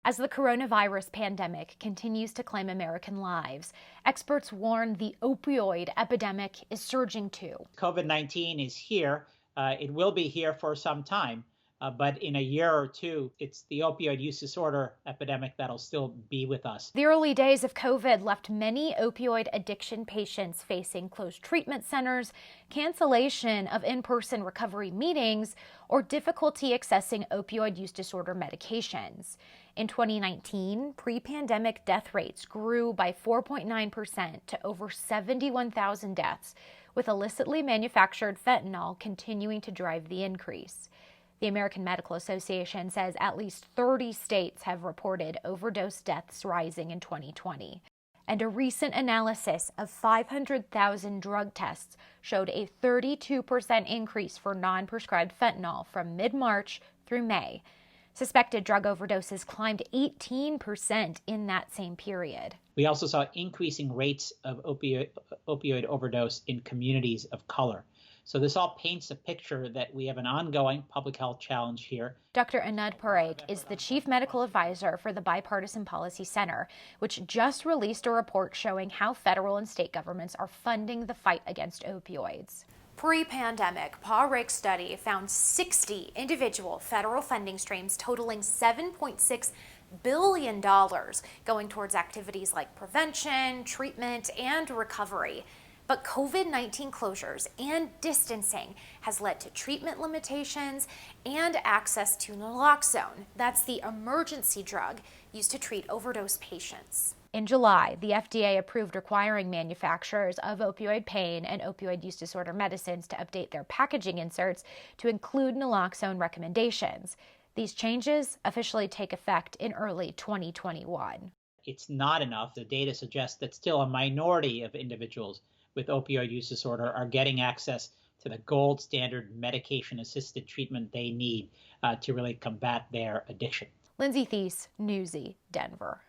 As the coronavirus pandemic continues to claim American lives, experts warn the opioid epidemic is surging too. COVID-19 is here. It will be here for some time. But in a year or two, it's the opioid use disorder epidemic that'll still be with us. The early days of COVID left many opioid addiction patients facing closed treatment centers, cancellation of in-person recovery meetings, or difficulty accessing opioid use disorder medications. In 2019, pre-pandemic death rates grew by 4.9% to over 71,000 deaths, with illicitly manufactured fentanyl continuing to drive the increase. The American Medical Association says at least 30 states have reported overdose deaths rising in 2020. And a recent analysis of 500,000 drug tests showed a 32% increase for non-prescribed fentanyl from mid-March through May. Suspected drug overdoses climbed 18% in that same period. We also saw increasing rates of opioid overdose in communities of color. So this all paints a picture that we have an ongoing public health challenge here. Dr. Anand Parekh is the chief medical advisor for the Bipartisan Policy Center, which just released a report showing how federal and state governments are funding the fight against opioids. Pre-pandemic, Parekh's study found 60 individual federal funding streams totaling $7.6 billion going towards activities like prevention, treatment, and recovery. But COVID-19 closures and distancing has led to treatment limitations and access to naloxone. That's the emergency drug used to treat overdose patients. In July, the FDA approved requiring manufacturers of opioid pain and opioid use disorder medicines to update their packaging inserts to include naloxone recommendations. These changes officially take effect in early 2021. It's not enough. The data suggests that still a minority of individuals with opioid use disorder are getting access to the gold standard medication-assisted treatment they need to really combat their addiction. Lindsay Thies, Newsy, Denver.